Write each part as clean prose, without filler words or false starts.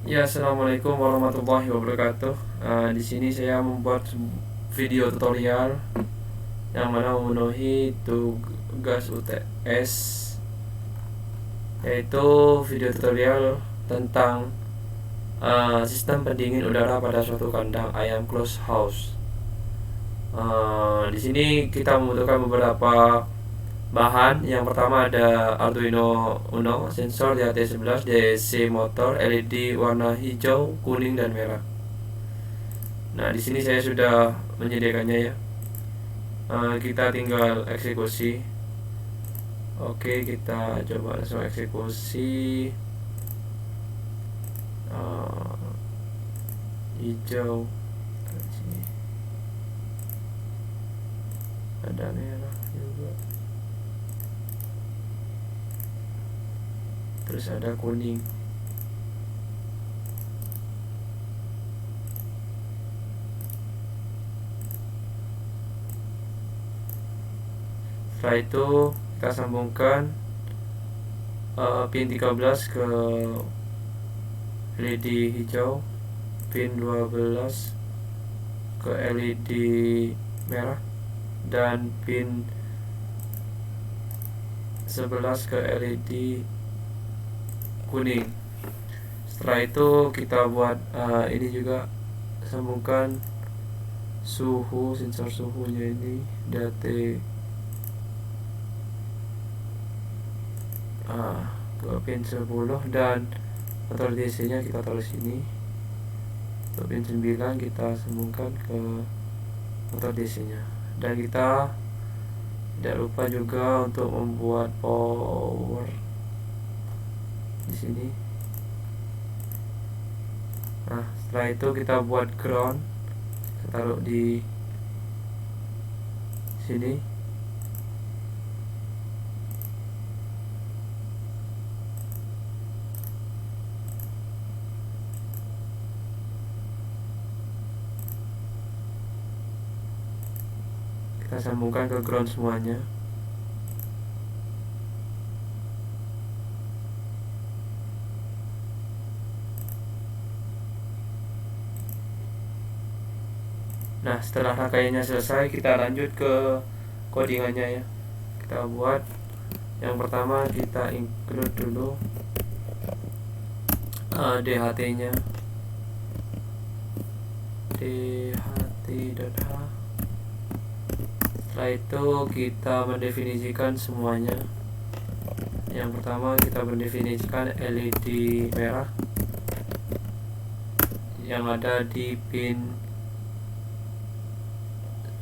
Ya, assalamualaikum warahmatullahi wabarakatuh. Di sini saya membuat video tutorial yang mana memenuhi tugas UTS, yaitu video tutorial tentang sistem pendingin udara pada suatu kandang ayam close house. Di sini kita membutuhkan beberapa bahan. Yang pertama ada Arduino Uno, sensor DHT11, DC motor, LED warna hijau, kuning dan merah. Nah, di sini saya sudah menyediakannya ya. Kita tinggal eksekusi. Oke, kita coba langsung eksekusi. Hijau, sini ada merah juga, terus ada kuning. Setelah itu kita sambungkan pin 13 ke LED hijau, pin 12 ke LED merah, dan pin 11 ke LED kuning. Setelah itu kita buat ini juga, sambungkan suhu, sensor suhunya ini DHT ke pin 10, dan motor DC nya kita taruh sini. Untuk pin 9 kita sambungkan ke motor DC nya, dan kita tidak lupa juga untuk membuat power di sini. Nah, setelah itu kita buat ground, kita taruh di sini. Kita sambungkan ke ground semuanya. Nah, setelah rangkaiannya selesai, kita lanjut ke codingannya ya. Kita buat yang pertama, kita include dulu DHT-nya. DHT.h. Setelah itu kita mendefinisikan semuanya. Yang pertama kita mendefinisikan LED merah yang ada di pin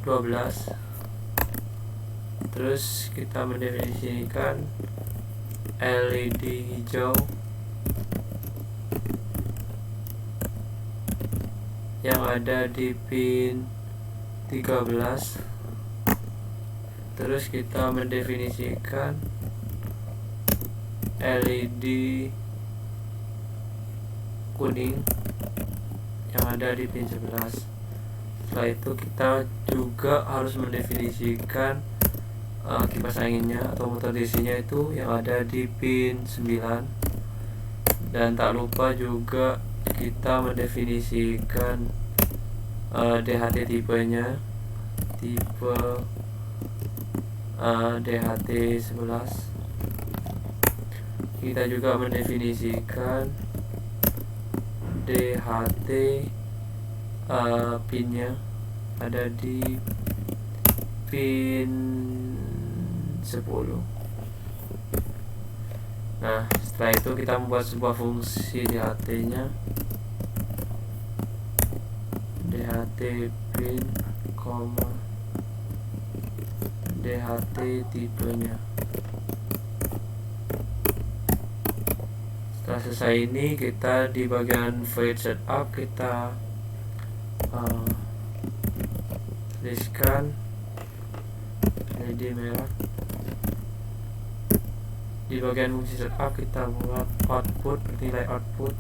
12. Terus kita mendefinisikan LED hijau yang ada di pin 13. Terus kita mendefinisikan LED kuning yang ada di pin 11. Setelah itu kita juga harus mendefinisikan kipas anginnya atau motor DC nya itu yang ada di pin 9. Dan tak lupa juga kita mendefinisikan DHT tipenya, tipe DHT 11. Kita juga mendefinisikan DHT pinnya ada di pin 10. Nah, setelah itu kita membuat sebuah fungsi DHT nya, DHT pin, DHT tipenya. Setelah selesai ini, kita di bagian void setup kita tuliskan LED merah. Di bagian fungsi setup kita buat output, nilai output,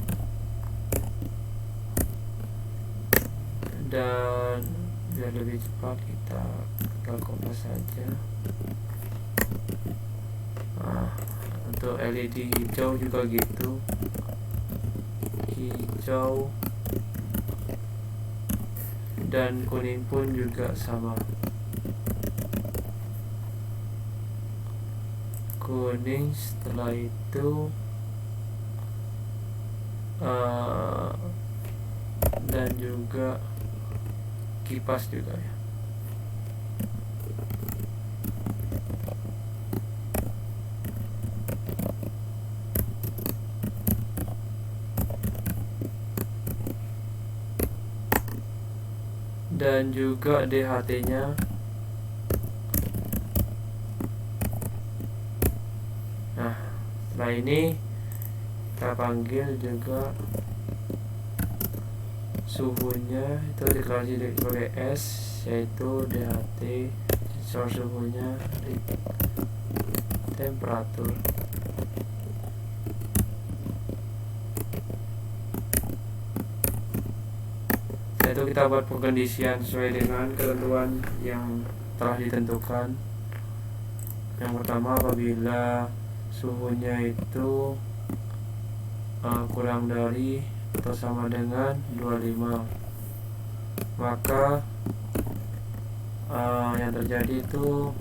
dan biar lebih cepat kita tinggal kompres saja. Nah, untuk LED hijau juga gitu, hijau, dan kuning pun juga sama. Kuning, setelah itu dan juga kipas juga ya. Dan juga DHT-nya. Nah, setelah ini kita panggil juga suhunya, itu deklarasi sebagai S, yaitu DHT, sensor suhunya di temperatur. Itu kita buat pengkondisian sesuai dengan ketentuan yang telah ditentukan. Yang pertama, apabila suhunya itu kurang dari atau sama dengan 25, maka yang terjadi itu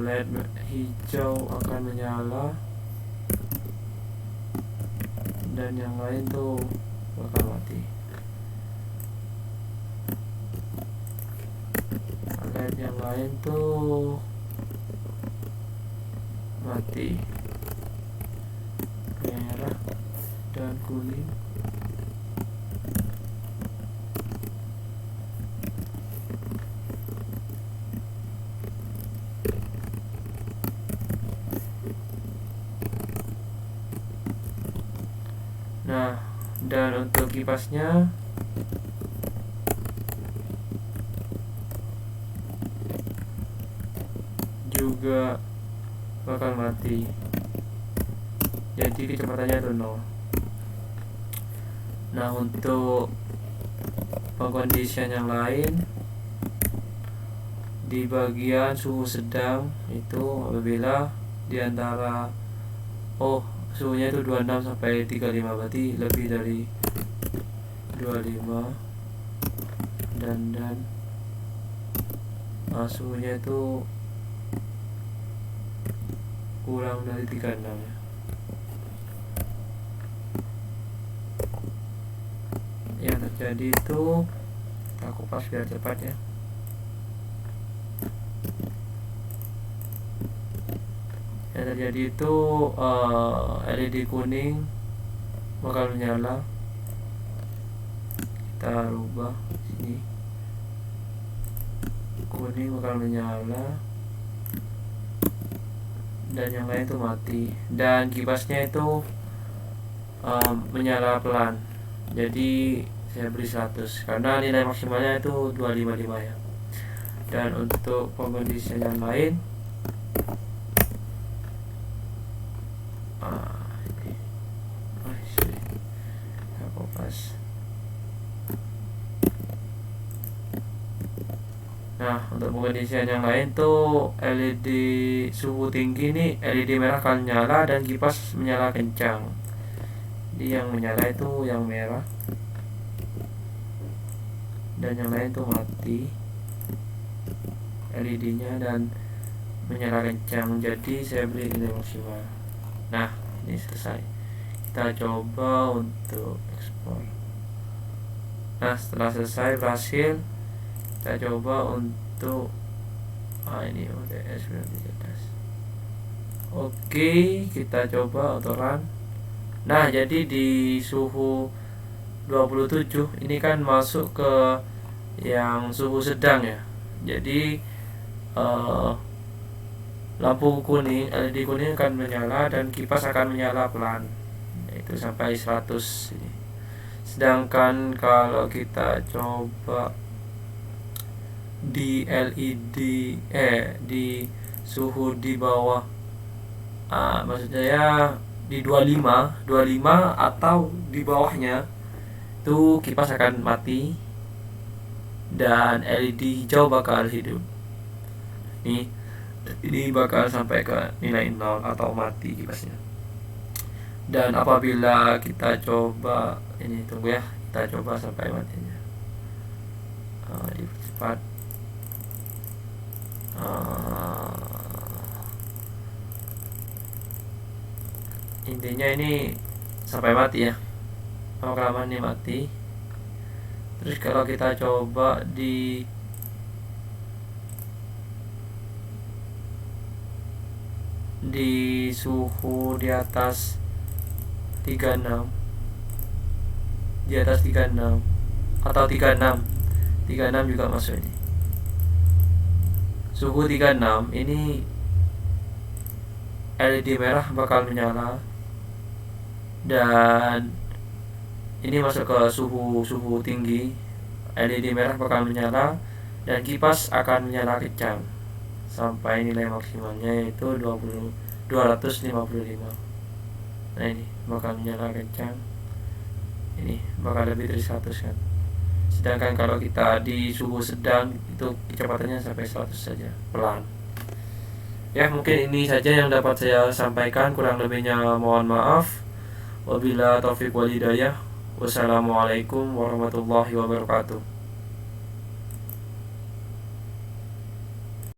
LED hijau akan menyala dan yang lain tuh bakal mati. LED yang lain tuh mati, merah dan kuning. Nah, dan untuk kipasnya juga bakal mati, jadi kecepatannya itu 0. Nah, untuk pengkondisian yang lain, di bagian suhu sedang itu apabila diantara suhunya itu 26 sampai 35, berarti lebih dari 25, dan suhunya itu kurang dari 36 ya. Yang terjadi itu, aku pas biar cepat ya. Yang terjadi itu LED kuning bakal menyala. Kita rubah sini, kuning bakal menyala dan yang lain itu mati, dan kipasnya itu menyala pelan. Jadi saya beri 100 karena nilai maksimalnya itu 255 ya. Dan untuk pengkondisian yang lain, nah untuk pengkondisian yang lain tuh LED suhu tinggi nih, LED merah akan nyala dan kipas menyala kencang. Jadi yang menyala itu yang merah dan yang lain tuh mati LED-nya dan menyala kencang. Jadi saya beri nilai maksimal. Nah, ini selesai. Kita coba untuk ekspor. Nah, setelah selesai berhasil, kita coba untuk ini UTS 913. Oke, kita coba auto run. Nah, jadi di suhu 27 ini kan masuk ke yang suhu sedang ya. Jadi lampu kuning, LED kuning akan menyala dan kipas akan menyala pelan, itu sampai 100 ini. Sedangkan kalau kita coba di LED di suhu di bawah, maksudnya ya di 25 atau di bawahnya, itu kipas akan mati dan LED hijau bakal hidup. Nih, ini bakal sampai ke nilai 0 atau mati kipasnya. Dan apabila kita coba ini, tunggu ya, kita coba sampai matinya. Dipercepat. Intinya ini sampai mati ya, lama-kelamaan ini mati. Terus kalau kita coba di suhu di atas 36, di atas 36 atau 36 juga masuk ini. Suhu 36 ini LED merah bakal menyala, dan ini masuk ke suhu tinggi, LED merah bakal menyala dan kipas akan menyala kencang sampai nilai maksimalnya yaitu 255. Nah ini bakal menyala kencang, ini bakal lebih dari 100 kan. Sedangkan kalau kita di suhu sedang itu kecepatannya sampai 100 saja, pelan. Ya, mungkin ini saja yang dapat saya sampaikan, kurang lebihnya mohon maaf. Wabila taufiq wal hidayah. Wassalamualaikum warahmatullahi wabarakatuh.